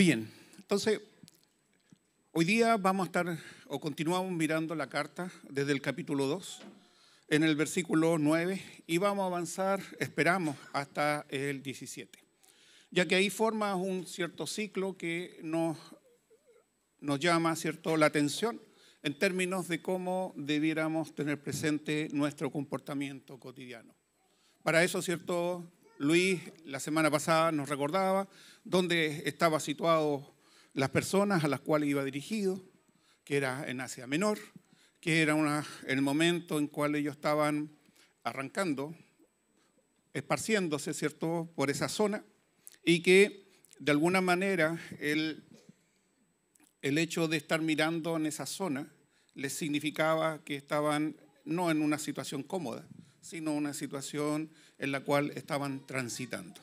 Bien, entonces hoy día vamos a estar o continuamos mirando la carta desde el capítulo 2 en el versículo 9 y vamos a avanzar, esperamos, hasta el 17, ya que ahí forma un cierto ciclo que nos llama, ¿cierto?, la atención en términos de cómo debiéramos tener presente nuestro comportamiento cotidiano. Para eso, ¿cierto?, Luis la semana pasada nos recordaba dónde estaban situadas las personas a las cuales iba dirigido, que era en Asia Menor, que era el momento en cual ellos estaban arrancando, esparciéndose, ¿cierto?, por esa zona, y que de alguna manera el hecho de estar mirando en esa zona les significaba que estaban no en una situación cómoda, sino una situación en la cual estaban transitando.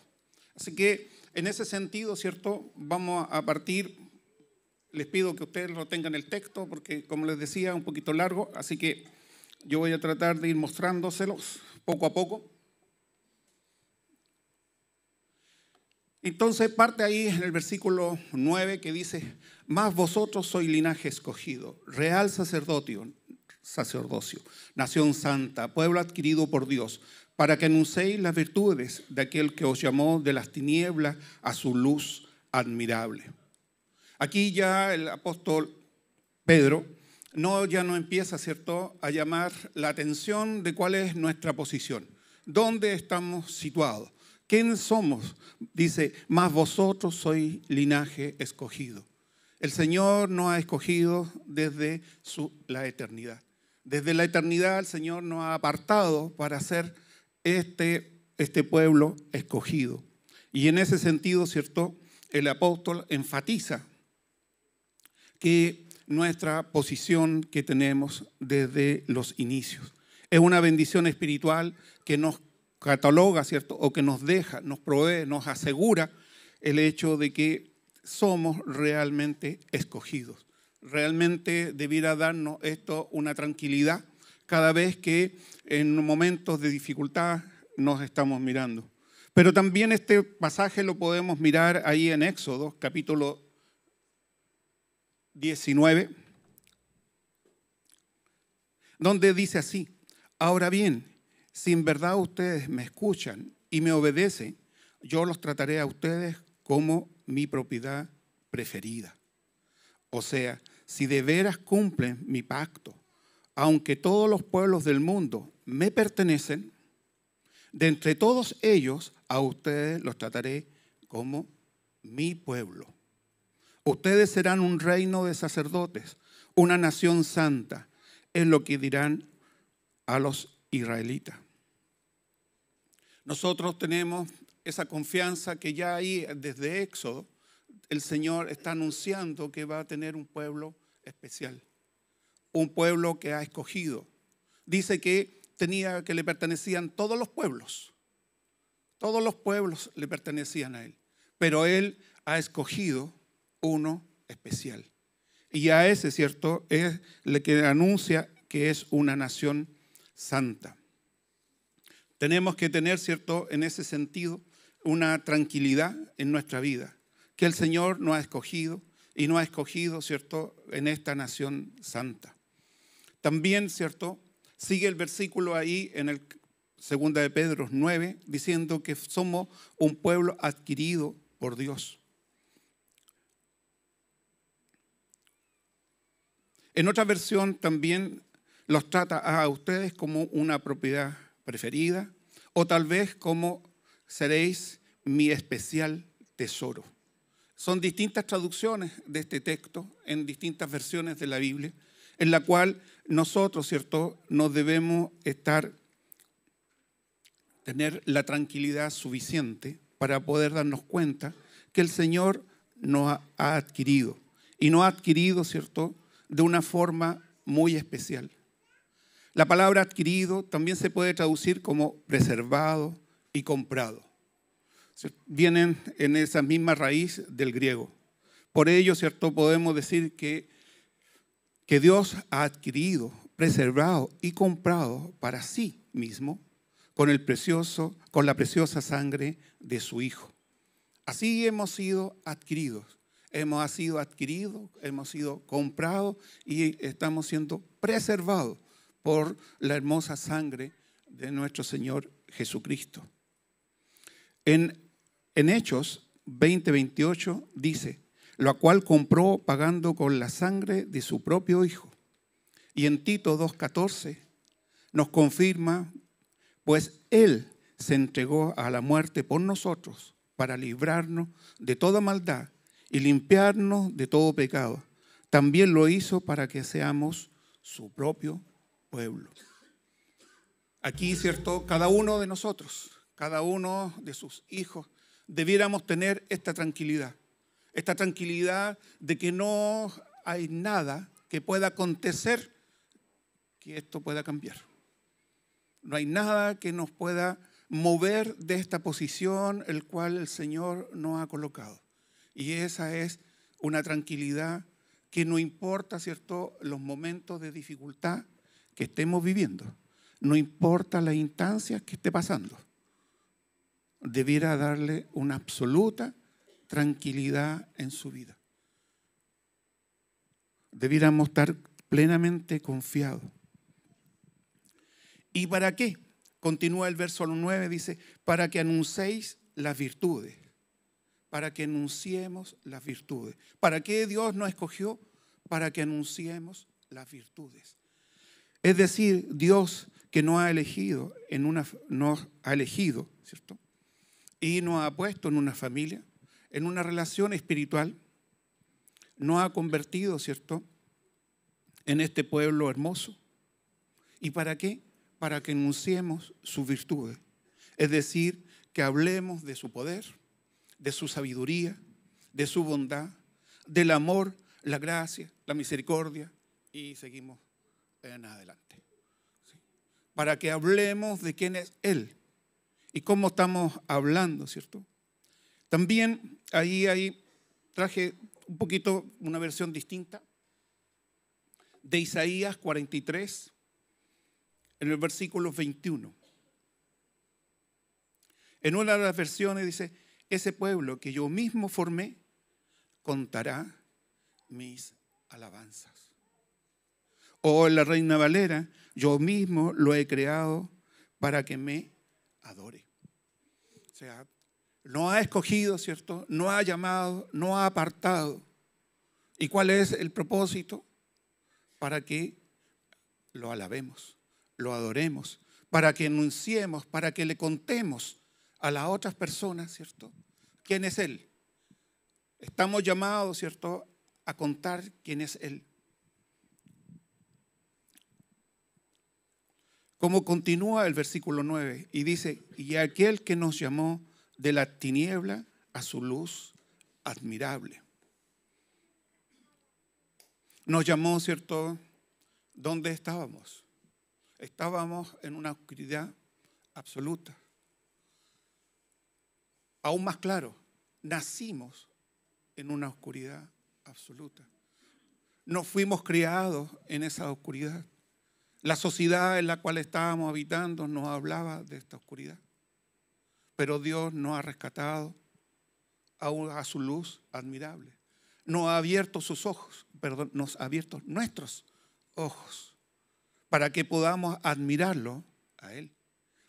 Así que en ese sentido, ¿cierto?, vamos a partir. Les pido que ustedes lo tengan el texto porque, como les decía, es un poquito largo, así que yo voy a tratar de ir mostrándoselos poco a poco. Entonces parte ahí en el versículo 9 que dice: mas vosotros sois linaje escogido, real sacerdocio, nación santa, pueblo adquirido por Dios, para que anunciéis las virtudes de aquel que os llamó de las tinieblas a su luz admirable. Aquí ya el apóstol Pedro ya no empieza, ¿cierto?, a llamar la atención de cuál es nuestra posición, dónde estamos situados, quiénes somos. Dice: mas vosotros sois linaje escogido. El Señor nos ha escogido desde la eternidad. Desde la eternidad el Señor nos ha apartado para ser este pueblo escogido. Y en ese sentido, ¿cierto?, el apóstol enfatiza que nuestra posición que tenemos desde los inicios es una bendición espiritual que nos cataloga, ¿cierto?, o que nos deja, nos provee, nos asegura el hecho de que somos realmente escogidos. Realmente debiera darnos esto una tranquilidad cada vez que en momentos de dificultad nos estamos mirando. Pero también este pasaje lo podemos mirar ahí en Éxodo, capítulo 19, donde dice así: ahora bien, si en verdad ustedes me escuchan y me obedecen, yo los trataré a ustedes como mi propiedad preferida. O sea, si de veras cumplen mi pacto, aunque todos los pueblos del mundo me pertenecen, de entre todos ellos a ustedes los trataré como mi pueblo. Ustedes serán un reino de sacerdotes, una nación santa, es lo que dirán a los israelitas. Nosotros tenemos esa confianza que ya ahí desde Éxodo el Señor está anunciando que va a tener un pueblo especial, un pueblo que ha escogido. Dice que le pertenecían todos los pueblos le pertenecían a Él, pero Él ha escogido uno especial. Y a ese, ¿cierto?, es el que anuncia que es una nación santa. Tenemos que tener, ¿cierto?, en ese sentido, una tranquilidad en nuestra vida, que el Señor nos ha escogido y nos ha escogido, ¿cierto?, en esta nación santa. También, ¿cierto?, sigue el versículo ahí en el 2 de Pedro 9, diciendo que somos un pueblo adquirido por Dios. En otra versión también los trata a ustedes como una propiedad preferida, o tal vez como seréis mi especial tesoro. Son distintas traducciones de este texto en distintas versiones de la Biblia, en la cual nosotros, ¿cierto?, nos debemos tener la tranquilidad suficiente para poder darnos cuenta que el Señor nos ha adquirido, y nos ha adquirido, ¿cierto?, de una forma muy especial. La palabra adquirido también se puede traducir como preservado y comprado. Vienen en esa misma raíz del griego. Por ello, ¿cierto?, podemos decir que Dios ha adquirido, preservado y comprado para sí mismo con la preciosa sangre de su Hijo. Así hemos sido adquiridos. hemos sido adquiridos, hemos sido comprados y estamos siendo preservados por la hermosa sangre de nuestro Señor Jesucristo. En Hechos 20:28 dice, la cual compró pagando con la sangre de su propio Hijo. Y en Tito 2:14 nos confirma, pues Él se entregó a la muerte por nosotros para librarnos de toda maldad y limpiarnos de todo pecado. También lo hizo para que seamos su propio pueblo. Aquí, ¿cierto? Cada uno de nosotros, cada uno de sus hijos, debiéramos tener esta tranquilidad de que no hay nada que pueda acontecer que esto pueda cambiar. No hay nada que nos pueda mover de esta posición el cual el Señor nos ha colocado. Y esa es una tranquilidad que no importa, ¿cierto?, los momentos de dificultad que estemos viviendo. No importa las instancias que esté pasando. Debiera darle una absoluta tranquilidad en su vida. Debiéramos estar plenamente confiados. ¿Y para qué? Continúa el verso 9, dice, para que anunciéis las virtudes. Para que anunciemos las virtudes. ¿Para qué Dios nos escogió? Para que anunciemos las virtudes. Es decir, Dios que nos ha elegido, ¿cierto? Y nos ha puesto en una familia, en una relación espiritual, nos ha convertido, ¿cierto?, en este pueblo hermoso. ¿Y para qué? Para que anunciemos sus virtudes. Es decir, que hablemos de su poder, de su sabiduría, de su bondad, del amor, la gracia, la misericordia, y seguimos en adelante. ¿Sí? Para que hablemos de quién es Él y cómo estamos hablando, ¿cierto? También ahí traje un poquito una versión distinta de Isaías 43, en el versículo 21. En una de las versiones dice, ese pueblo que yo mismo formé contará mis alabanzas. O en la Reina Valera, yo mismo lo he creado para que me adore. O sea, no ha escogido, ¿cierto? No ha llamado, no ha apartado. ¿Y cuál es el propósito? Para que lo alabemos, lo adoremos, para que anunciemos, para que le contemos a las otras personas, ¿cierto?, quién es Él. Estamos llamados, ¿cierto?, a contar quién es Él. Como continúa el versículo 9 y dice, y aquel que nos llamó de la tiniebla a su luz admirable. Nos llamó, ¿cierto?, ¿dónde estábamos? Estábamos en una oscuridad absoluta. Aún más claro, nacimos en una oscuridad absoluta. No fuimos criados en esa oscuridad. La sociedad en la cual estábamos habitando nos hablaba de esta oscuridad. Pero Dios nos ha rescatado a su luz admirable. Nos ha abierto sus ojos, nos ha abierto nuestros ojos para que podamos admirarlo a Él,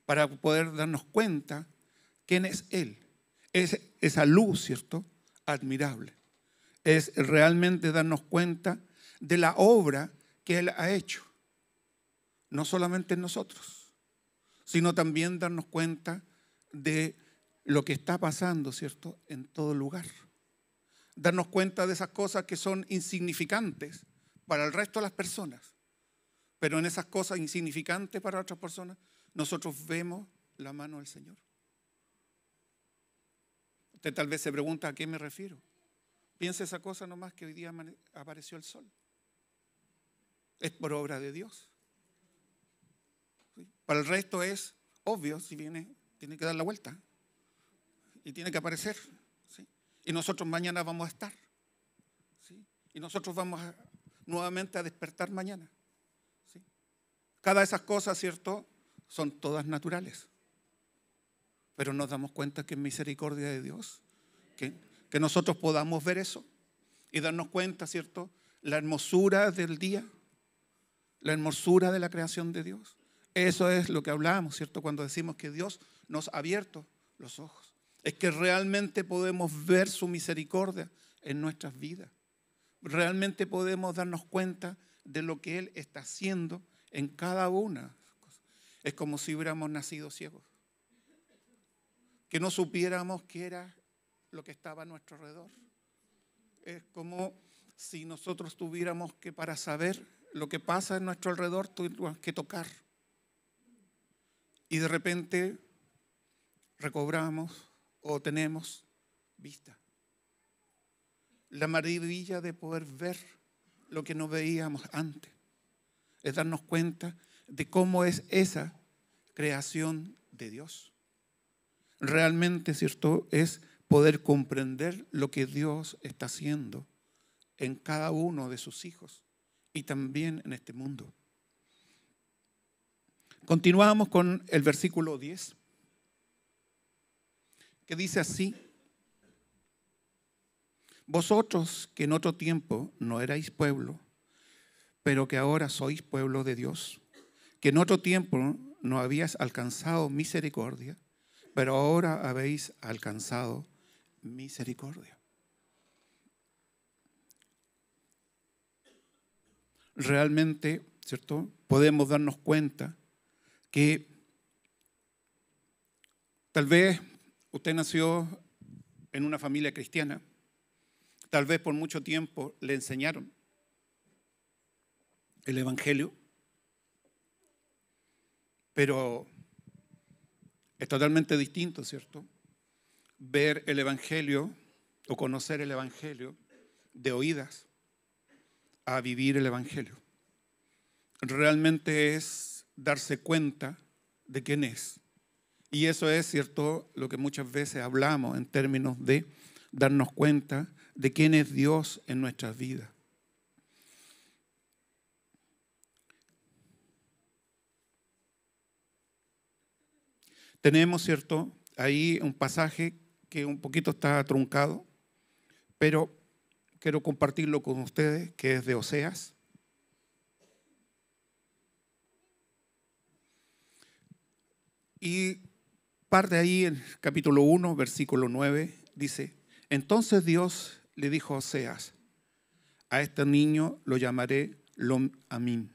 para poder darnos cuenta quién es Él. Es esa luz, ¿cierto?, admirable. Es realmente darnos cuenta de la obra que Él ha hecho. No solamente en nosotros, sino también darnos cuenta de lo que está pasando, ¿cierto?, en todo lugar. Darnos cuenta de esas cosas que son insignificantes para el resto de las personas. Pero en esas cosas insignificantes para otras personas, nosotros vemos la mano del Señor. Usted tal vez se pregunta a qué me refiero. Piensa esa cosa nomás que hoy día apareció el sol. Es por obra de Dios. ¿Sí? Para el resto es obvio, si viene, tiene que dar la vuelta. Y tiene que aparecer. ¿Sí? Y nosotros mañana vamos a estar. ¿Sí? Y nosotros vamos nuevamente a despertar mañana. ¿Sí? Cada de esas cosas, ¿cierto?, son todas naturales. Pero nos damos cuenta que es misericordia de Dios, que nosotros podamos ver eso, y darnos cuenta, ¿cierto?, la hermosura del día, la hermosura de la creación de Dios. Eso es lo que hablamos, ¿cierto?, cuando decimos que Dios nos ha abierto los ojos. Es que realmente podemos ver su misericordia en nuestras vidas. Realmente podemos darnos cuenta de lo que Él está haciendo en cada una. Es como si hubiéramos nacido ciegos, que no supiéramos qué era lo que estaba a nuestro alrededor. Es como si nosotros tuviéramos que, para saber lo que pasa en nuestro alrededor, tuviéramos que tocar. Y de repente recobramos o tenemos vista. La maravilla de poder ver lo que no veíamos antes es darnos cuenta de cómo es esa creación de Dios. Realmente, ¿cierto?, es poder comprender lo que Dios está haciendo en cada uno de sus hijos y también en este mundo. Continuamos con el versículo 10, que dice así: vosotros que en otro tiempo no erais pueblo, pero que ahora sois pueblo de Dios, que en otro tiempo no habíais alcanzado misericordia, pero ahora habéis alcanzado misericordia. Realmente, ¿cierto?, podemos darnos cuenta que tal vez usted nació en una familia cristiana, tal vez por mucho tiempo le enseñaron el Evangelio, pero es totalmente distinto, ¿cierto?, ver el Evangelio o conocer el Evangelio de oídas a vivir el Evangelio. Realmente es darse cuenta de quién es. Y eso es, ¿cierto?, lo que muchas veces hablamos en términos de darnos cuenta de quién es Dios en nuestras vidas. Tenemos, ¿cierto?, ahí un pasaje que un poquito está truncado, pero quiero compartirlo con ustedes, que es de Oseas. Y parte ahí en capítulo 1, versículo 9, dice: entonces Dios le dijo a Oseas: a este niño lo llamaré Lo-Amim,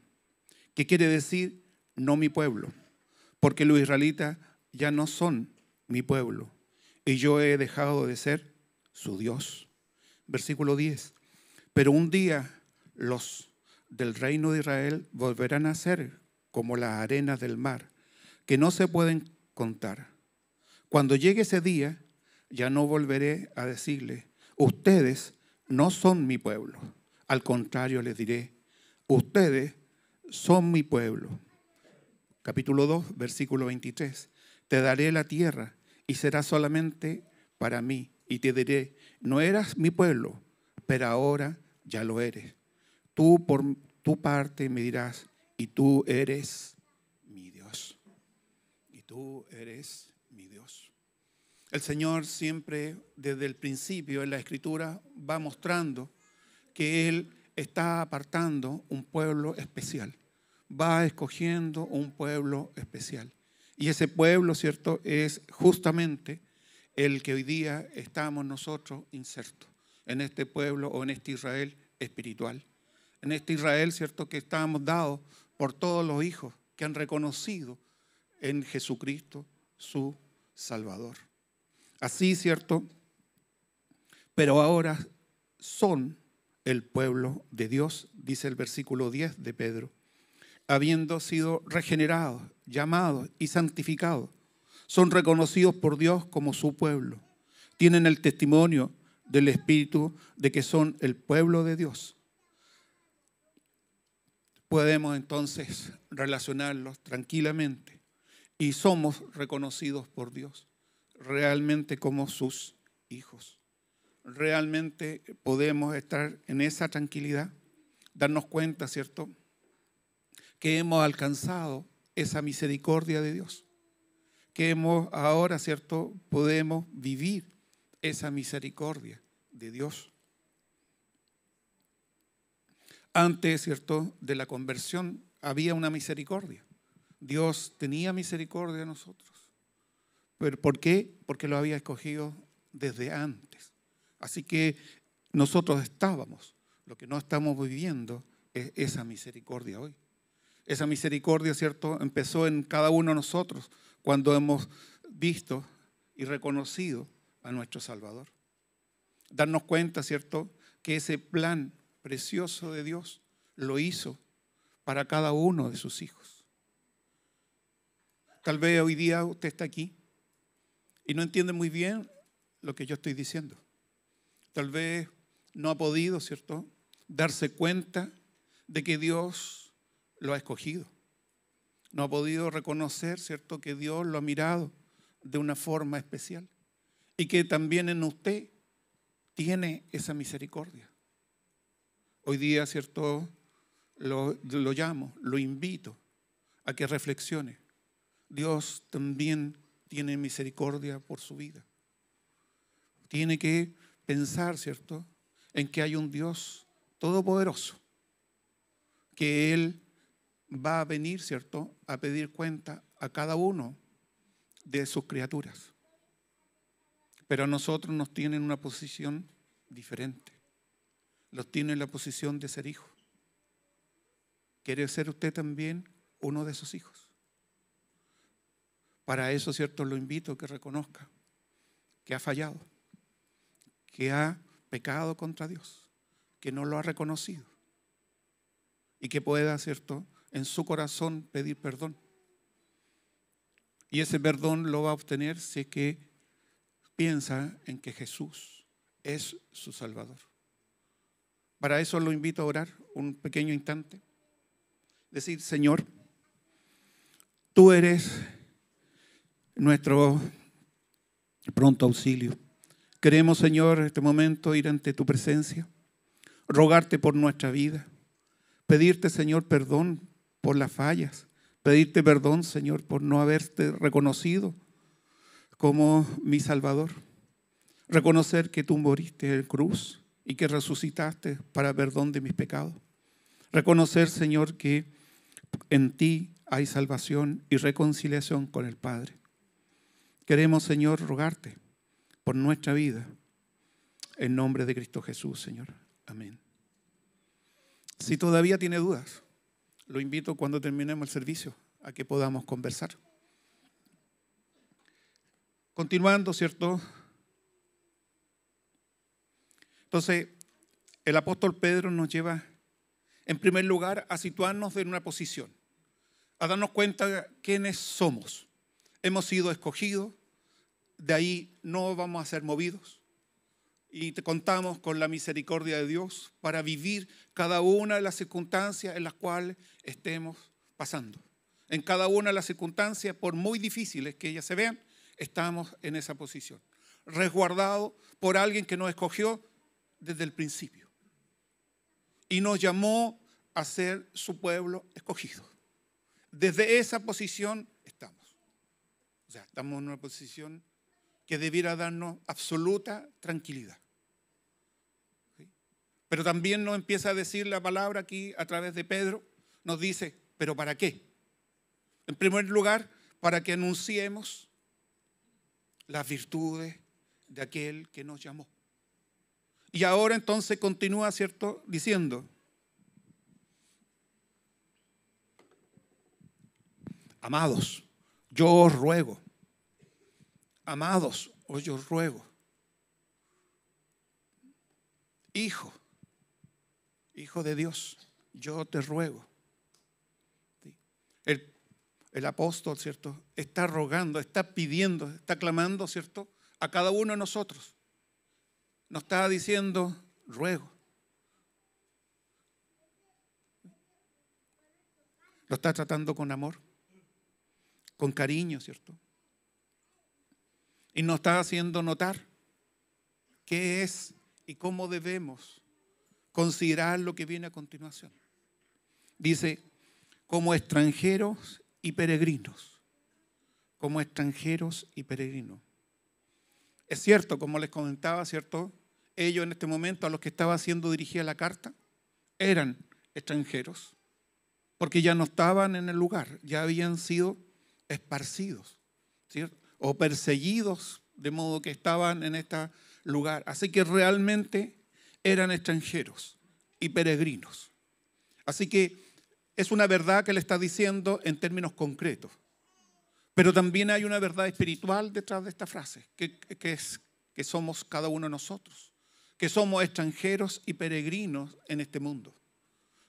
que quiere decir no mi pueblo, porque los israelitas ya no son mi pueblo, y yo he dejado de ser su Dios. Versículo 10. Pero un día los del reino de Israel volverán a ser como las arenas del mar, que no se pueden contar. Cuando llegue ese día, ya no volveré a decirles: ustedes no son mi pueblo. Al contrario, les diré: ustedes son mi pueblo. Capítulo 2, versículo 23. Te daré la tierra y será solamente para mí. Y te diré: no eras mi pueblo, pero ahora ya lo eres. Tú por tu parte me dirás: y tú eres mi Dios. Y tú eres mi Dios. El Señor siempre, desde el principio en la Escritura, va mostrando que Él está apartando un pueblo especial. Va escogiendo un pueblo especial. Y ese pueblo, ¿cierto?, es justamente el que hoy día estamos nosotros insertos en este pueblo o en este Israel espiritual. En este Israel, ¿cierto?, que estamos dados por todos los hijos que han reconocido en Jesucristo su Salvador. Así, ¿cierto? Pero ahora son el pueblo de Dios, dice el versículo 10 de Pedro, habiendo sido regenerados, llamados y santificados. Son reconocidos por Dios como su pueblo. Tienen el testimonio del Espíritu de que son el pueblo de Dios. Podemos entonces relacionarlos tranquilamente y somos reconocidos por Dios realmente como sus hijos. Realmente podemos estar en esa tranquilidad, darnos cuenta, ¿cierto?, que hemos alcanzado esa misericordia de Dios, que hemos ahora, ¿cierto?, podemos vivir esa misericordia de Dios. Antes, ¿cierto?, de la conversión había una misericordia. Dios tenía misericordia de nosotros. ¿Pero por qué? Porque lo había escogido desde antes. Así que nosotros estábamos. Lo que no estamos viviendo es esa misericordia hoy. Esa misericordia, ¿cierto?, empezó en cada uno de nosotros cuando hemos visto y reconocido a nuestro Salvador. Darnos cuenta, ¿cierto?, que ese plan precioso de Dios lo hizo para cada uno de sus hijos. Tal vez hoy día usted está aquí y no entiende muy bien lo que yo estoy diciendo. Tal vez no ha podido, ¿cierto?, darse cuenta de que Dios lo ha escogido. No ha podido reconocer, ¿cierto?, que Dios lo ha mirado de una forma especial y que también en usted tiene esa misericordia. Hoy día, ¿cierto?, lo llamo, lo invito a que reflexione. Dios también tiene misericordia por su vida. Tiene que pensar, ¿cierto?, en que hay un Dios todopoderoso, que Él va a venir, ¿cierto?, a pedir cuenta a cada uno de sus criaturas. Pero a nosotros nos tiene en una posición diferente. Los tiene en la posición de ser hijo. ¿Quiere ser usted también uno de esos hijos? Para eso, ¿cierto?, lo invito a que reconozca que ha fallado, que ha pecado contra Dios, que no lo ha reconocido y que pueda, ¿cierto?, en su corazón pedir perdón. Y ese perdón lo va a obtener si es que piensa en que Jesús es su Salvador. Para eso lo invito a orar un pequeño instante. Decir: Señor, tú eres nuestro pronto auxilio. Queremos, Señor, en este momento ir ante tu presencia, rogarte por nuestra vida, pedirte, Señor, perdón por las fallas, pedirte perdón, Señor, por no haberte reconocido como mi Salvador. Reconocer que tú moriste en la cruz y que resucitaste para perdón de mis pecados. Reconocer, Señor, que en ti hay salvación y reconciliación con el Padre. Queremos, Señor, rogarte por nuestra vida, en nombre de Cristo Jesús, Señor. Amén. Si todavía tiene dudas, lo invito cuando terminemos el servicio a que podamos conversar. Continuando, ¿cierto? Entonces, el apóstol Pedro nos lleva, en primer lugar, a situarnos en una posición, a darnos cuenta de quiénes somos. Hemos sido escogidos, de ahí no vamos a ser movidos. Y te contamos con la misericordia de Dios para vivir cada una de las circunstancias en las cuales estemos pasando. En cada una de las circunstancias, por muy difíciles que ellas se vean, estamos en esa posición, resguardados por alguien que nos escogió desde el principio y nos llamó a ser su pueblo escogido. Desde esa posición estamos. O sea, estamos en una posición que debiera darnos absoluta tranquilidad. ¿Sí? Pero también nos empieza a decir la palabra aquí a través de Pedro, nos dice, ¿pero para qué? En primer lugar, para que anunciemos las virtudes de aquel que nos llamó. Y ahora entonces continúa, ¿cierto?, diciendo: amados, yo os ruego. Amados, os yo ruego. Hijo de Dios, yo te ruego. El apóstol, ¿cierto?, está rogando, está pidiendo, está clamando, ¿cierto?, a cada uno de nosotros. Nos está diciendo: ruego. Lo está tratando con amor, con cariño, ¿cierto? Y nos está haciendo notar qué es y cómo debemos considerar lo que viene a continuación. Dice: como extranjeros y peregrinos. Como extranjeros y peregrinos. Es cierto, como les comentaba, ¿cierto? Ellos en este momento, a los que estaba siendo dirigida la carta, eran extranjeros, porque ya no estaban en el lugar, ya habían sido esparcidos, ¿cierto? O perseguidos, de modo que estaban en este lugar. Así que realmente eran extranjeros y peregrinos. Así que es una verdad que le está diciendo en términos concretos. Pero también hay una verdad espiritual detrás de esta frase, que es que somos cada uno de nosotros, que somos extranjeros y peregrinos en este mundo.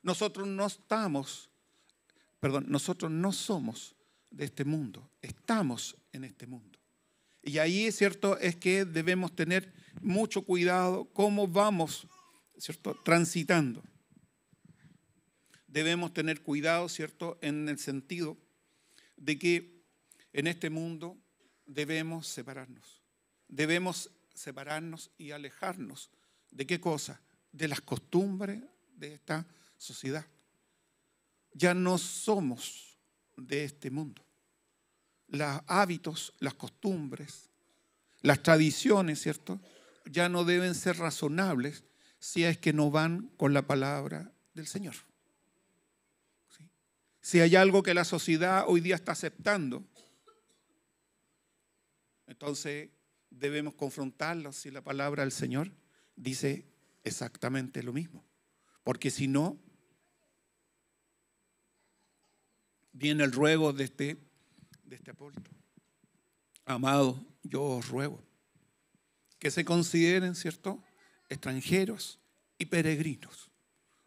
Nosotros no somos de este mundo, estamos en este mundo. Y ahí es cierto, es que debemos tener mucho cuidado cómo vamos, ¿cierto?, transitando. Debemos tener cuidado, ¿cierto?, en el sentido de que en este mundo debemos separarnos. Debemos separarnos y alejarnos. ¿De qué cosa? De las costumbres de esta sociedad. Ya no somos de este mundo. Los hábitos, las costumbres, las tradiciones, ¿cierto?, ya no deben ser razonables si es que no van con la palabra del Señor. ¿Sí? Si hay algo que la sociedad hoy día está aceptando, entonces debemos confrontarlo si la palabra del Señor dice exactamente lo mismo. Porque si no, viene el ruego de este apóstol. Amados, yo os ruego que se consideren, ¿cierto?, extranjeros y peregrinos.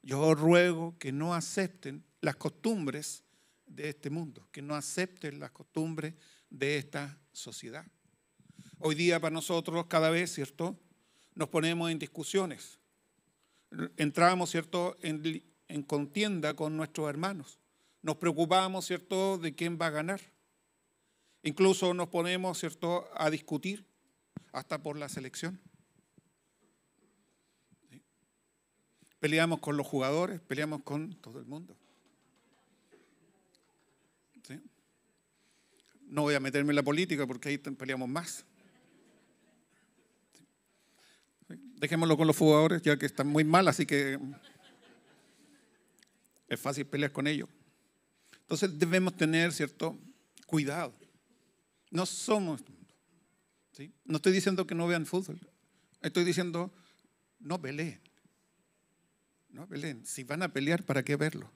Yo os ruego que no acepten las costumbres de este mundo, que no acepten las costumbres de esta sociedad. Hoy día para nosotros cada vez, ¿cierto?, nos ponemos en discusiones. Entramos, ¿cierto?, en contienda con nuestros hermanos. Nos preocupamos, ¿cierto?, de quién va a ganar. Incluso nos ponemos, ¿cierto?, a discutir hasta por la selección. ¿Sí? Peleamos con los jugadores, peleamos con todo el mundo. ¿Sí? No voy a meterme en la política porque ahí peleamos más. ¿Sí? Dejémoslo con los jugadores, ya que están muy mal, así que es fácil pelear con ellos. Entonces debemos tener, ¿cierto?, cuidado. No somos, ¿sí? No estoy diciendo que no vean fútbol. Estoy diciendo, no peleen. No peleen. Si van a pelear, ¿para qué verlo?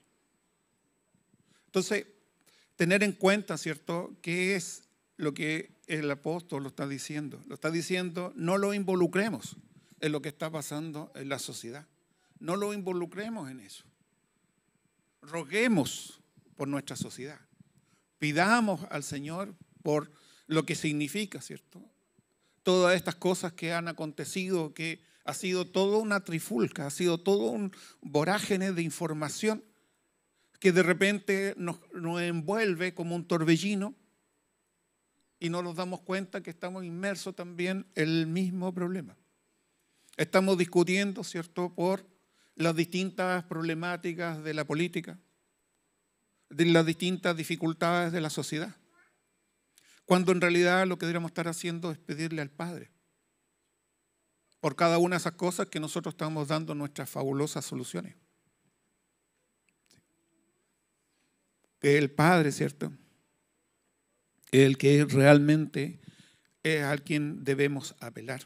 Entonces, tener en cuenta, ¿cierto?, qué es lo que el apóstol lo está diciendo. Lo está diciendo, no lo involucremos en lo que está pasando en la sociedad. No lo involucremos en eso. Roguemos por nuestra sociedad. Pidamos al Señor por lo que significa, ¿cierto?, todas estas cosas que han acontecido, que ha sido toda una trifulca, ha sido todo un vorágine de información que de repente nos envuelve como un torbellino y no nos damos cuenta que estamos inmersos también en el mismo problema. Estamos discutiendo, ¿cierto?, por las distintas problemáticas de la política, de las distintas dificultades de la sociedad, cuando en realidad lo que deberíamos estar haciendo es pedirle al Padre por cada una de esas cosas que nosotros estamos dando nuestras fabulosas soluciones. Que el Padre, ¿cierto?, el que realmente es al quien debemos apelar.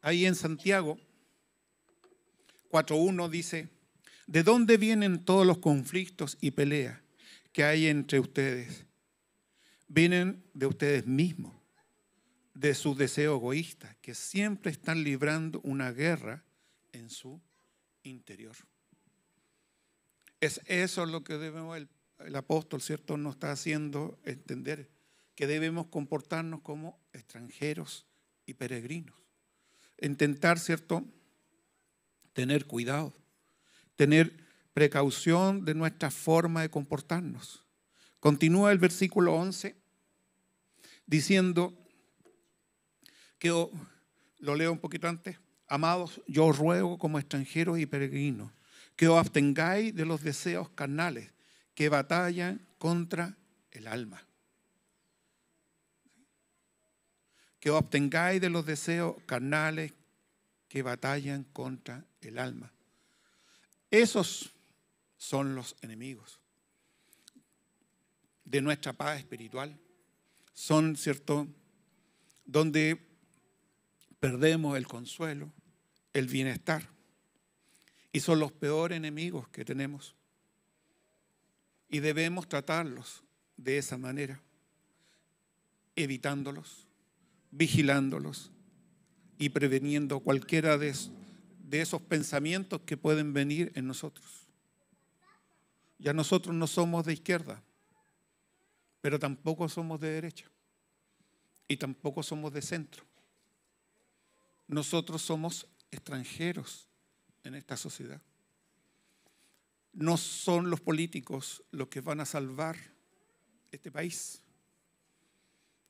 Ahí en Santiago 4:1 dice, ¿de dónde vienen todos los conflictos y peleas que hay entre ustedes? Vienen de ustedes mismos, de sus deseos egoístas, que siempre están librando una guerra en su interior. Es eso lo que debemos, el apóstol, ¿cierto?, nos está haciendo entender, que debemos comportarnos como extranjeros y peregrinos. Intentar, ¿cierto?, tener cuidado, tener precaución de nuestra forma de comportarnos. Continúa el versículo 11 diciendo que, lo leo un poquito antes, amados, yo os ruego como extranjeros y peregrinos que os abstengáis de los deseos carnales que batallan contra el alma. Que os abstengáis de los deseos carnales que batallan contra el alma. Esos son los enemigos de nuestra paz espiritual. Son, ¿cierto?, donde perdemos el consuelo, el bienestar. Y son los peores enemigos que tenemos. Y debemos tratarlos de esa manera, evitándolos, vigilándolos y preveniendo cualquiera de esos pensamientos que pueden venir en nosotros. Ya nosotros no somos de izquierda, pero tampoco somos de derecha y tampoco somos de centro. Nosotros somos extranjeros en esta sociedad. No son los políticos los que van a salvar este país.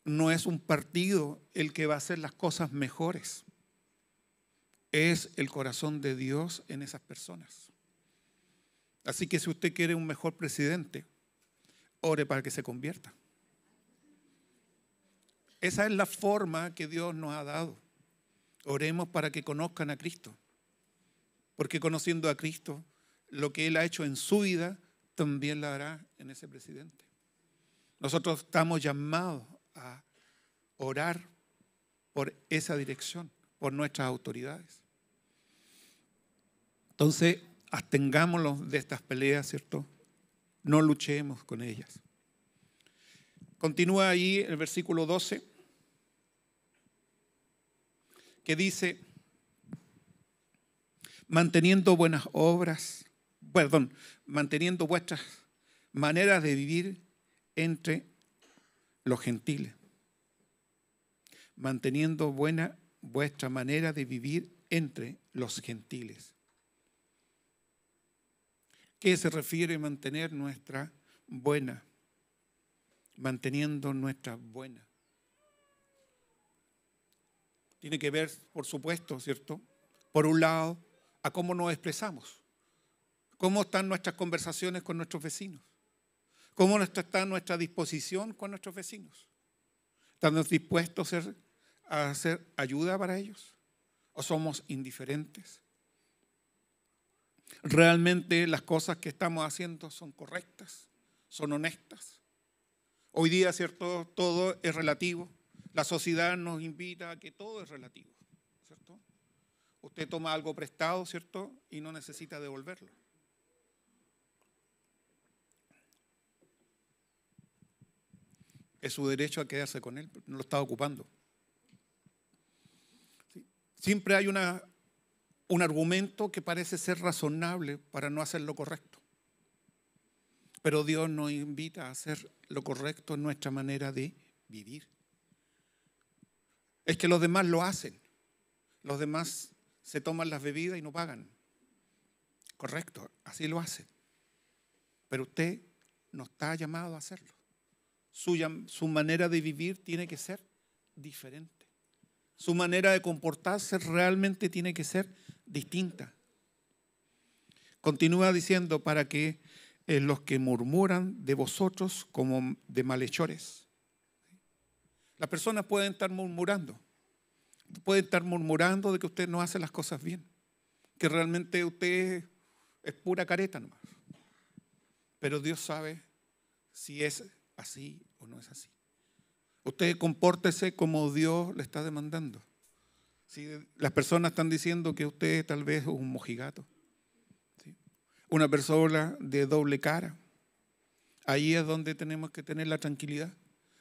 No es un partido el que va a hacer las cosas mejores. Es el corazón de Dios en esas personas. Así que si usted quiere un mejor presidente, ore para que se convierta. Esa es la forma que Dios nos ha dado. Oremos para que conozcan a Cristo. Porque conociendo a Cristo, lo que Él ha hecho en su vida, también lo hará en ese presidente. Nosotros estamos llamados a orar por esa dirección, por nuestras autoridades. Entonces, abstengámonos de estas peleas, ¿cierto? No luchemos con ellas. Continúa ahí el versículo 12, que dice, manteniendo vuestras maneras de vivir entre los gentiles. Manteniendo vuestra manera de vivir entre los gentiles. ¿Qué se refiere a mantener nuestra buena? Manteniendo nuestra buena. Tiene que ver, por supuesto, ¿cierto? Por un lado, a cómo nos expresamos. ¿Cómo están nuestras conversaciones con nuestros vecinos? ¿Cómo está nuestra disposición con nuestros vecinos? ¿Estamos dispuestos a hacer ayuda para ellos? ¿O somos indiferentes? ¿Realmente las cosas que estamos haciendo son correctas? ¿Son honestas? Hoy día, ¿cierto? Todo es relativo. La sociedad nos invita a que todo es relativo, ¿cierto? Usted toma algo prestado, ¿cierto? Y no necesita devolverlo. Es su derecho a quedarse con él, no lo está ocupando. ¿Sí? Siempre hay un argumento que parece ser razonable para no hacer lo correcto. Pero Dios nos invita a hacer lo correcto en nuestra manera de vivir. Es que los demás lo hacen. Los demás se toman las bebidas y no pagan. Correcto, así lo hacen. Pero usted no está llamado a hacerlo. Su manera de vivir tiene que ser diferente. Su manera de comportarse realmente tiene que ser distinta. Continúa diciendo, para que los que murmuran de vosotros como de malhechores. Las personas pueden estar murmurando de que usted no hace las cosas bien, que realmente usted es pura careta nomás. Pero Dios sabe si es así o no es así. Usted compórtese como Dios le está demandando. Si las personas están diciendo que usted tal vez es un mojigato, ¿sí? Una persona de doble cara, ahí es donde tenemos que tener la tranquilidad.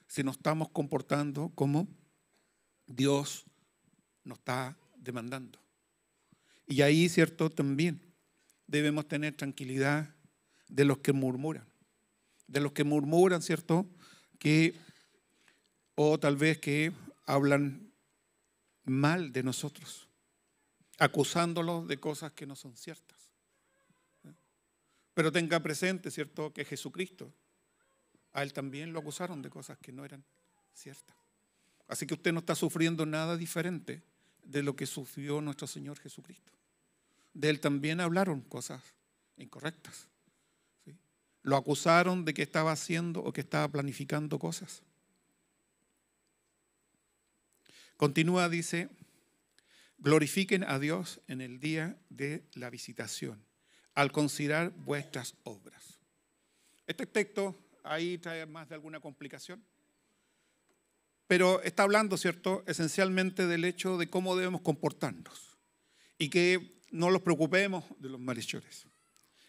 Si nos estamos comportando como Dios nos está demandando. Y ahí, ¿cierto? También debemos tener tranquilidad de los que murmuran. De los que murmuran, ¿cierto? O tal vez que hablan mal de nosotros, acusándolos de cosas que no son ciertas. Pero tenga presente, ¿cierto?, que Jesucristo, a Él también lo acusaron de cosas que no eran ciertas. Así que usted no está sufriendo nada diferente de lo que sufrió nuestro Señor Jesucristo. De Él también hablaron cosas incorrectas. ¿Sí? Lo acusaron de que estaba haciendo o que estaba planificando cosas. Continúa, dice, glorifiquen a Dios en el día de la visitación. al considerar vuestras obras. Este texto ahí trae más de alguna complicación, pero está hablando, ¿cierto?, esencialmente del hecho de cómo debemos comportarnos y que no nos preocupemos de los malhechores.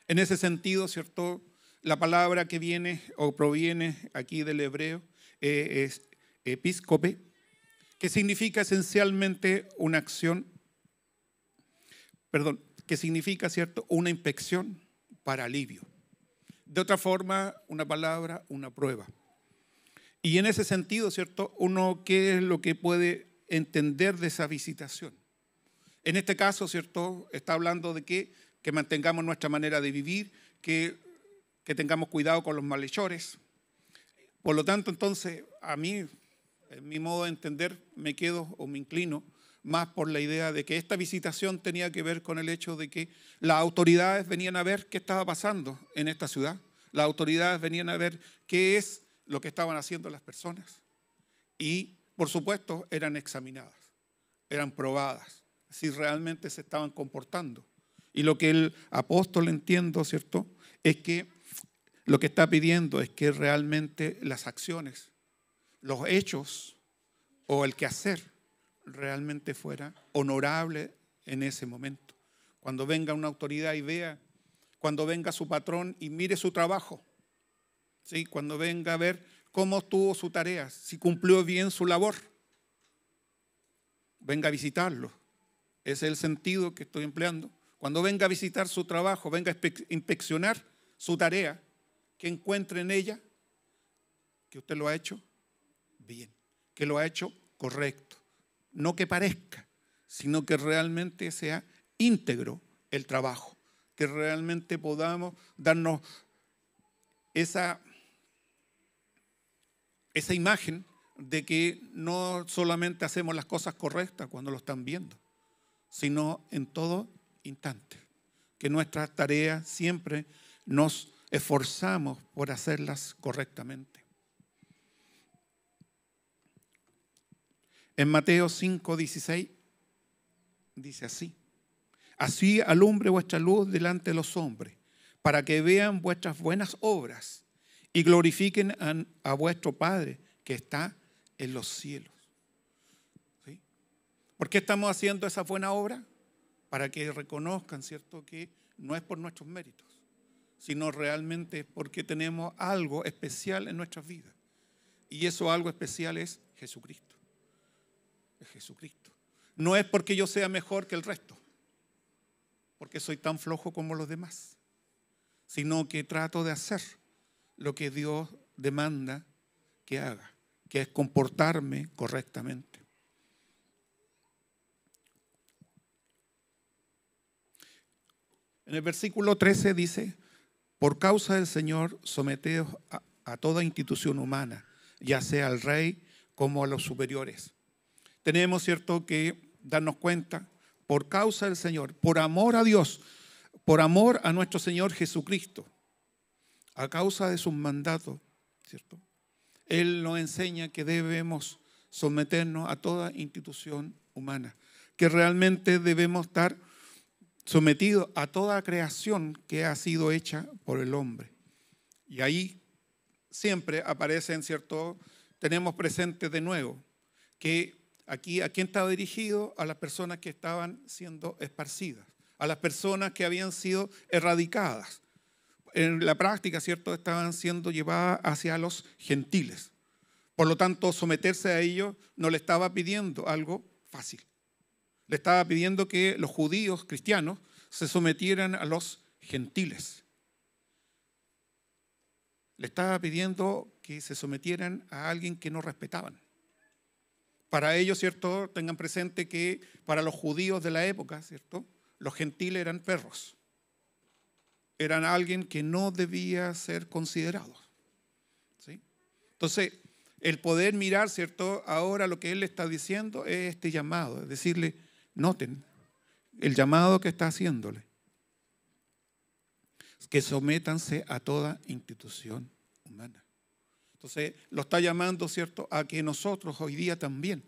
En ese sentido, ¿cierto?, la palabra que viene o proviene aquí del hebreo es episcope, que significa esencialmente una acción, que significa, ¿cierto?, una inspección para alivio. De otra forma, una palabra, una prueba. Y en ese sentido, ¿cierto?, uno, ¿qué es lo que puede entender de esa visitación? En este caso, ¿cierto?, está hablando de que mantengamos nuestra manera de vivir, que tengamos cuidado con los malhechores. Por lo tanto, entonces, a mí, en mi modo de entender, me quedo o me inclino más por la idea de que esta visitación tenía que ver con el hecho de que las autoridades venían a ver qué estaba pasando en esta ciudad. Las autoridades venían a ver qué es lo que estaban haciendo las personas. Y, por supuesto, eran examinadas, eran probadas, si realmente se estaban comportando. Y lo que el apóstol, entiendo, ¿cierto?, es que lo que está pidiendo es que realmente las acciones, los hechos o el quehacer realmente fuera honorable en ese momento. Cuando venga una autoridad y vea, cuando venga su patrón y mire su trabajo, ¿sí?, cuando venga a ver cómo estuvo su tarea, si cumplió bien su labor, venga a visitarlo. Ese es el sentido que estoy empleando. Cuando venga a visitar su trabajo, venga a inspeccionar su tarea, que encuentre en ella que usted lo ha hecho bien, que lo ha hecho correcto. No que parezca, sino que realmente sea íntegro el trabajo, que realmente podamos darnos esa imagen de que no solamente hacemos las cosas correctas cuando lo están viendo, sino en todo instante, que nuestras tareas siempre nos esforzamos por hacerlas correctamente. En Mateo 5:16 dice así: así alumbre vuestra luz delante de los hombres, para que vean vuestras buenas obras y glorifiquen a vuestro Padre que está en los cielos. ¿Sí? ¿Por qué estamos haciendo esa buena obra? Para que reconozcan, ¿cierto?, que no es por nuestros méritos, sino realmente porque tenemos algo especial en nuestras vidas. Y eso algo especial es Jesucristo. Es Jesucristo. No es porque yo sea mejor que el resto, porque soy tan flojo como los demás, sino que trato de hacer lo que Dios demanda que haga, que es comportarme correctamente. En el versículo 13 dice: por causa del Señor, someteos a toda institución humana, ya sea al rey como a los superiores. Tenemos, ¿cierto?, que darnos cuenta, por causa del Señor, por amor a Dios, por amor a nuestro Señor Jesucristo, a causa de sus mandatos, ¿cierto?, Él nos enseña que debemos someternos a toda institución humana, que realmente debemos estar sometidos a toda creación que ha sido hecha por el hombre. Y ahí siempre aparecen, ¿cierto?, tenemos presente de nuevo que aquí, ¿a quién estaba dirigido? A las personas que estaban siendo esparcidas, a las personas que habían sido erradicadas. En la práctica, ¿cierto?, estaban siendo llevadas hacia los gentiles. Por lo tanto, someterse a ellos no le estaba pidiendo algo fácil. Le estaba pidiendo que los judíos cristianos se sometieran a los gentiles. Le estaba pidiendo que se sometieran a alguien que no respetaban. Para ellos, ¿cierto?, tengan presente que para los judíos de la época, ¿cierto?, los gentiles eran perros. Eran alguien que no debía ser considerado. ¿Sí? Entonces, el poder mirar, ¿cierto?, ahora lo que él le está diciendo es este llamado, es decirle, noten el llamado que está haciéndole, que sométanse a toda institución humana. Entonces, lo está llamando, ¿cierto?, a que nosotros hoy día también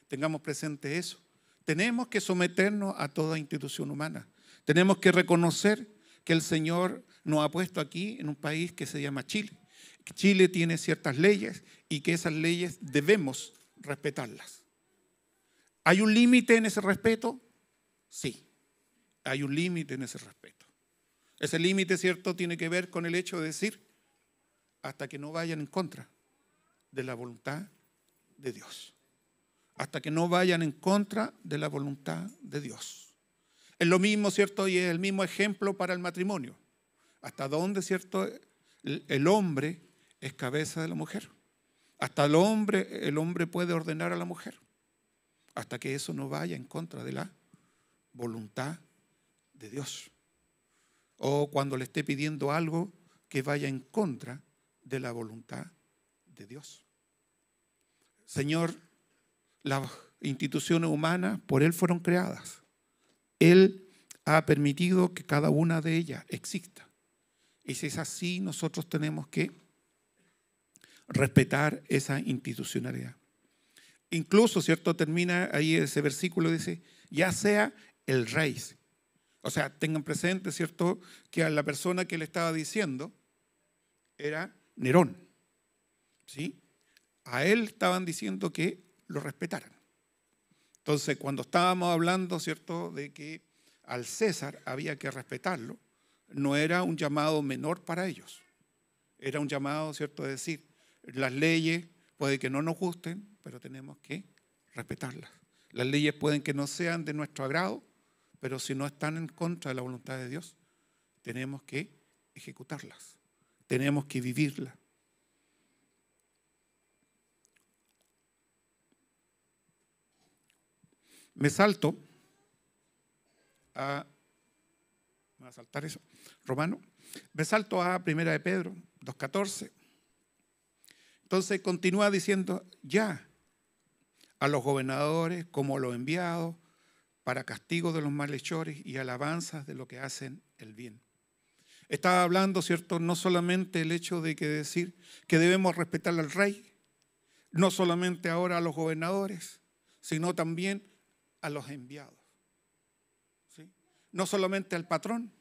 tengamos presente eso. Tenemos que someternos a toda institución humana. Tenemos que reconocer que el Señor nos ha puesto aquí en un país que se llama Chile. Chile tiene ciertas leyes y que esas leyes debemos respetarlas. ¿Hay un límite en ese respeto? Sí, hay un límite en ese respeto. Ese límite, ¿cierto?, tiene que ver con el hecho de decir hasta que no vayan en contra de la voluntad de Dios. Hasta que no vayan en contra de la voluntad de Dios. Es lo mismo, ¿cierto? Y es el mismo ejemplo para el matrimonio. Hasta dónde, ¿cierto?, el hombre es cabeza de la mujer. Hasta el hombre puede ordenar a la mujer. Hasta que eso no vaya en contra de la voluntad de Dios. O cuando le esté pidiendo algo que vaya en contra de la voluntad de Dios. Señor, las instituciones humanas por Él fueron creadas. Él ha permitido que cada una de ellas exista. Y si es así, nosotros tenemos que respetar esa institucionalidad. Incluso, ¿cierto?, termina ahí ese versículo, dice, ya sea el rey. O sea, tengan presente, ¿cierto?, que a la persona que le estaba diciendo era Nerón. ¿Sí? A él estaban diciendo que lo respetaran. Entonces, cuando estábamos hablando, ¿cierto?, de que al César había que respetarlo, no era un llamado menor para ellos. Era un llamado, ¿cierto?, de decir, las leyes puede que no nos gusten, pero tenemos que respetarlas. Las leyes pueden que no sean de nuestro agrado, pero si no están en contra de la voluntad de Dios, tenemos que ejecutarlas. Tenemos que vivirlas. Me salto a... ¿Me va a saltar eso? Romano. Me salto a 1 de Pedro 2:14. Entonces continúa diciendo, ya a los gobernadores como a los enviados para castigo de los malhechores y alabanzas de los que hacen el bien. Estaba hablando, ¿cierto?, no solamente el hecho de que decir que debemos respetar al rey, no solamente ahora a los gobernadores, sino también a los enviados. ¿Sí? No solamente al patrón,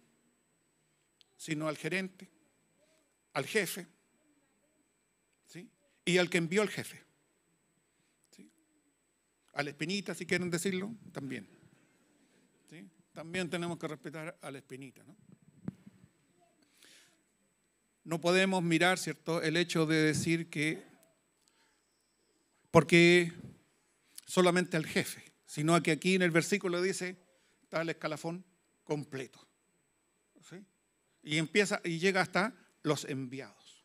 sino al gerente, al jefe, ¿sí?, y al que envió el jefe. ¿Sí? A la espinita, si quieren decirlo, también. ¿Sí? También tenemos que respetar a la espinita, ¿no? No podemos mirar, ¿cierto?, el hecho de decir que porque solamente al jefe, sino que aquí en el versículo dice, está el escalafón completo. ¿Sí? Y empieza y llega hasta los enviados.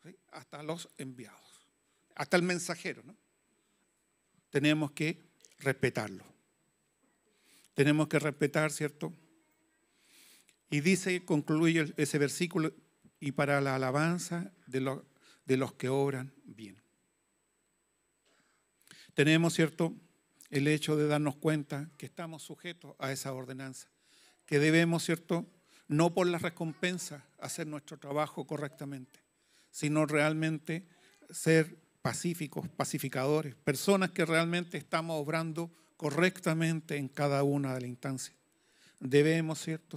¿Sí? Hasta los enviados. Hasta el mensajero, ¿no? Tenemos que respetarlo. Tenemos que respetar, ¿cierto? Y dice, concluye ese versículo, y para la alabanza de los que obran bien. Tenemos, ¿cierto?, el hecho de darnos cuenta que estamos sujetos a esa ordenanza, que debemos, ¿cierto?, no por la recompensa hacer nuestro trabajo correctamente, sino realmente ser pacíficos, pacificadores, personas que realmente estamos obrando correctamente en cada una de las instancias. Debemos, ¿cierto?,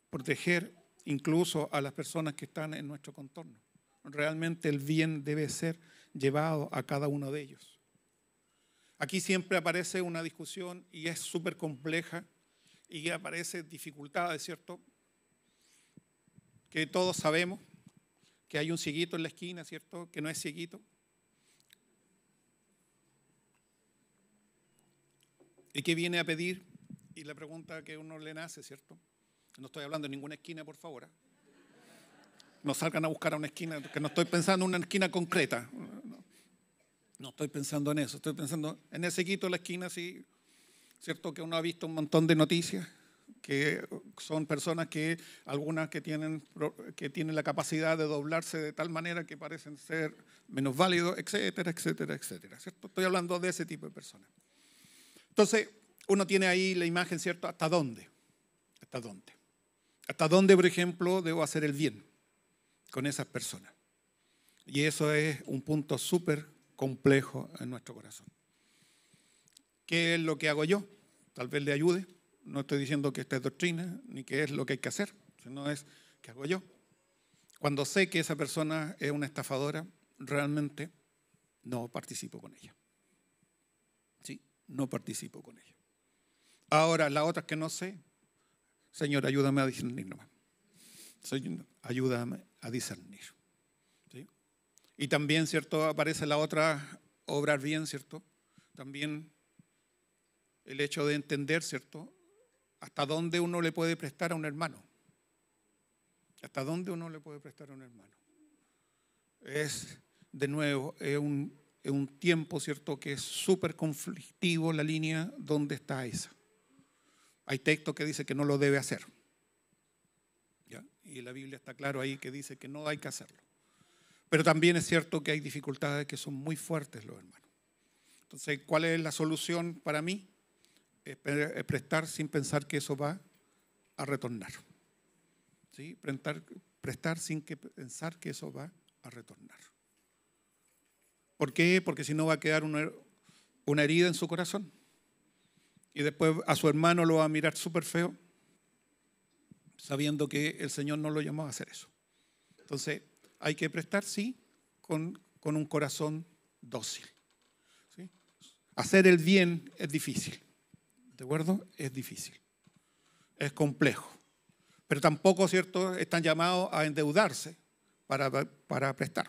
proteger incluso a las personas que están en nuestro contorno. Realmente el bien debe ser llevado a cada uno de ellos. Aquí siempre aparece una discusión y es súper compleja y aparece dificultades, ¿cierto? Que todos sabemos que hay un cieguito en la esquina, ¿cierto? Que no es cieguito. Y que viene a pedir, y la pregunta que uno le nace, ¿cierto? No estoy hablando de ninguna esquina, por favor. No salgan a buscar a una esquina, que no estoy pensando en una esquina concreta. No estoy pensando en eso, estoy pensando en ese quito de la esquina, sí, cierto que uno ha visto un montón de noticias, que son personas que, algunas que tienen la capacidad de doblarse de tal manera que parecen ser menos válidos, etcétera, etcétera, etcétera, ¿cierto? Estoy hablando de ese tipo de personas. Entonces, uno tiene ahí la imagen, ¿cierto? ¿Hasta dónde? ¿Hasta dónde? ¿Hasta dónde, por ejemplo, debo hacer el bien con esas personas? Y eso es un punto súper complejo en nuestro corazón. ¿Qué es lo que hago yo? Tal vez le ayude. no estoy diciendo que esta es doctrina, ni que es lo que hay que hacer, sino es qué hago yo. Cuando sé que esa persona es una estafadora, realmente no participo con ella. Sí, no participo con ella. Ahora, las otras que no sé, Señor, ayúdame a discernir nomás. Señor, ayúdame a discernir. ¿Sí? Y también, ¿cierto? Aparece la otra, obrar bien, ¿cierto? También el hecho de entender, ¿cierto? Hasta dónde uno le puede prestar a un hermano. Hasta dónde uno le puede prestar a un hermano. Es, de nuevo, es un tiempo, ¿cierto? Que es súper conflictivo la línea donde está esa. Hay textos que dice que no lo debe hacer. ¿Ya? Y la Biblia está claro ahí que dice que no hay que hacerlo. Pero también es cierto que hay dificultades que son muy fuertes, los hermanos. Entonces, ¿cuál es la solución para mí? Es prestar sin pensar que eso va a retornar. ¿Sí? Prestar sin pensar que eso va a retornar. ¿Por qué? Porque si no va a quedar una herida en su corazón. Y después a su hermano lo va a mirar súper feo, sabiendo que el Señor no lo llamó a hacer eso. Entonces, hay que prestar, sí, con un corazón dócil. ¿Sí? Hacer el bien es difícil. ¿De acuerdo? Es difícil. Es complejo. Pero tampoco, ¿cierto?, están llamados a endeudarse para prestar.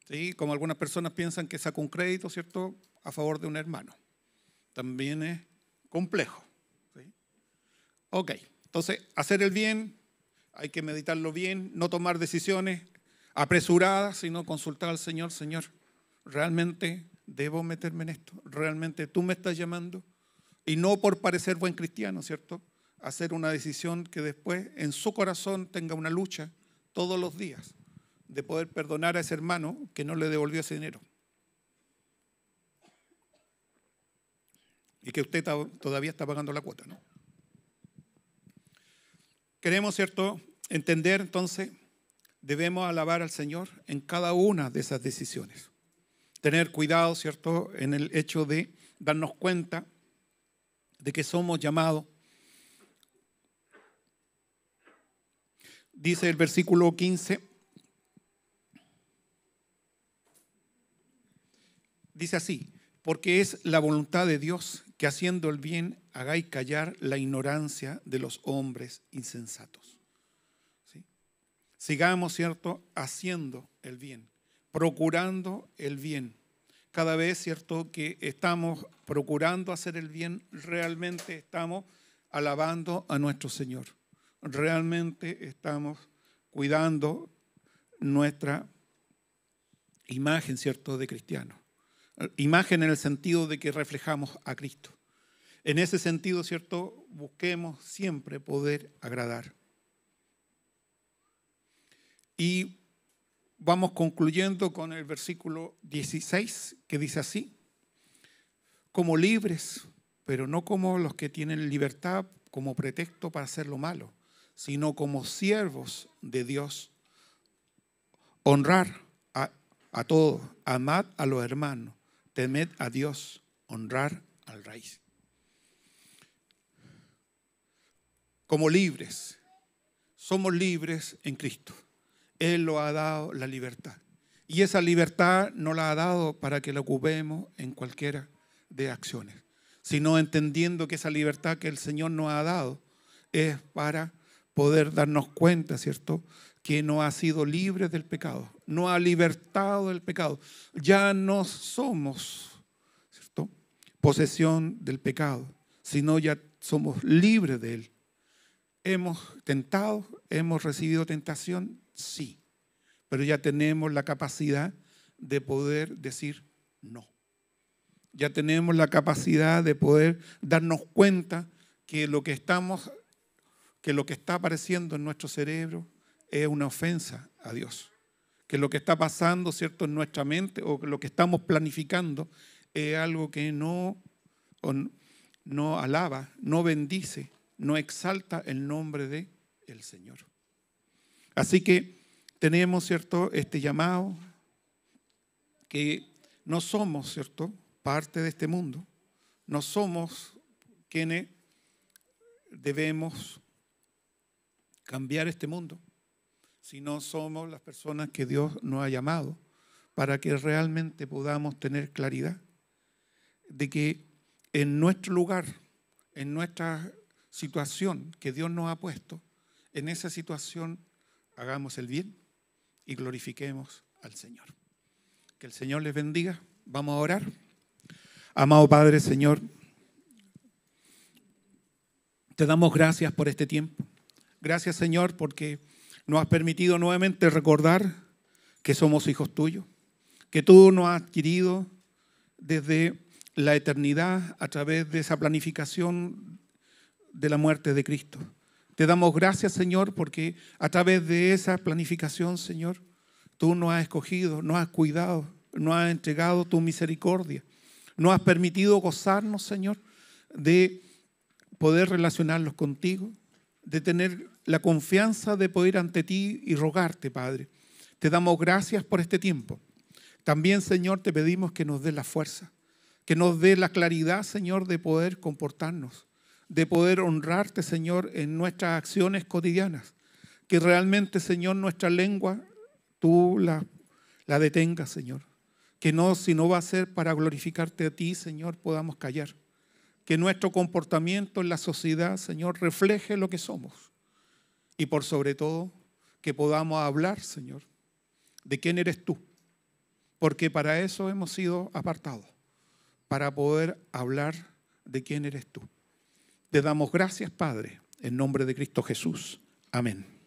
¿Sí? Como algunas personas piensan que saca un crédito, ¿cierto?, a favor de un hermano. También es complejo. ¿Sí? Ok, entonces hacer el bien, hay que meditarlo bien, no tomar decisiones apresuradas, sino consultar al Señor. Señor, ¿realmente debo meterme en esto? ¿Realmente tú me estás llamando? Y no por parecer buen cristiano, ¿cierto? Hacer una decisión que después en su corazón tenga una lucha todos los días de poder perdonar a ese hermano que no le devolvió ese dinero. Y que usted todavía está pagando la cuota, ¿no? Queremos, ¿cierto?, entender, entonces, debemos alabar al Señor en cada una de esas decisiones. Tener cuidado, ¿cierto?, en el hecho de darnos cuenta de que somos llamados. Dice el versículo 15, dice así: porque es la voluntad de Dios que haciendo el bien hagáis callar la ignorancia de los hombres insensatos. ¿Sí? Sigamos, ¿cierto?, haciendo el bien, procurando el bien. Cada vez, ¿cierto?, que estamos procurando hacer el bien, realmente estamos alabando a nuestro Señor. Realmente estamos cuidando nuestra imagen, ¿cierto?, de cristiano. Imagen en el sentido de que reflejamos a Cristo. En ese sentido, ¿cierto?, busquemos siempre poder agradar. Y vamos concluyendo con el versículo 16, que dice así: como libres, pero no como los que tienen libertad como pretexto para hacer lo malo, sino como siervos de Dios. Honrar a todos, amad a los hermanos, temed a Dios, honrar al Rey. Como libres, somos libres en Cristo. Él nos ha dado la libertad. Y esa libertad nos la ha dado para que la ocupemos en cualquiera de acciones, sino entendiendo que esa libertad que el Señor nos ha dado es para poder darnos cuenta, ¿cierto?, que no ha sido libre del pecado, no ha libertado del pecado. Ya no somos, ¿cierto?, posesión del pecado, sino ya somos libres de él. ¿Hemos tentado? ¿Hemos recibido tentación? Sí, pero ya tenemos la capacidad de poder decir no. Ya tenemos la capacidad de poder darnos cuenta que lo que está apareciendo en nuestro cerebro es una ofensa a Dios. Que lo que está pasando, ¿cierto?, en nuestra mente, o que lo que estamos planificando es algo que no alaba, no bendice, no exalta el nombre del Señor. Así que tenemos, ¿cierto?, este llamado, que no somos, ¿cierto?, parte de este mundo. No somos quienes debemos cambiar este mundo si no somos las personas que Dios nos ha llamado, para que realmente podamos tener claridad de que en nuestro lugar, en nuestra situación que Dios nos ha puesto, en esa situación hagamos el bien y glorifiquemos al Señor. Que el Señor les bendiga. Vamos a orar. Amado Padre, Señor, te damos gracias por este tiempo. Gracias, Señor, porque nos has permitido nuevamente recordar que somos hijos tuyos, que tú nos has adquirido desde la eternidad a través de esa planificación de la muerte de Cristo. Te damos gracias, Señor, porque a través de esa planificación, Señor, tú nos has escogido, nos has cuidado, nos has entregado tu misericordia. Nos has permitido gozarnos, Señor, de poder relacionarnos contigo, de tener la confianza de poder ante ti y rogarte, Padre. Te damos gracias por este tiempo. También, Señor, te pedimos que nos dé la fuerza, que nos dé la claridad, Señor, de poder comportarnos, de poder honrarte, Señor, en nuestras acciones cotidianas. Que realmente, Señor, nuestra lengua, tú la detengas, Señor. Que no, si no va a ser para glorificarte a ti, Señor, podamos callar. Que nuestro comportamiento en la sociedad, Señor, refleje lo que somos. Y por sobre todo, que podamos hablar, Señor, de quién eres tú. Porque para eso hemos sido apartados, para poder hablar de quién eres tú. Te damos gracias, Padre, en nombre de Cristo Jesús. Amén.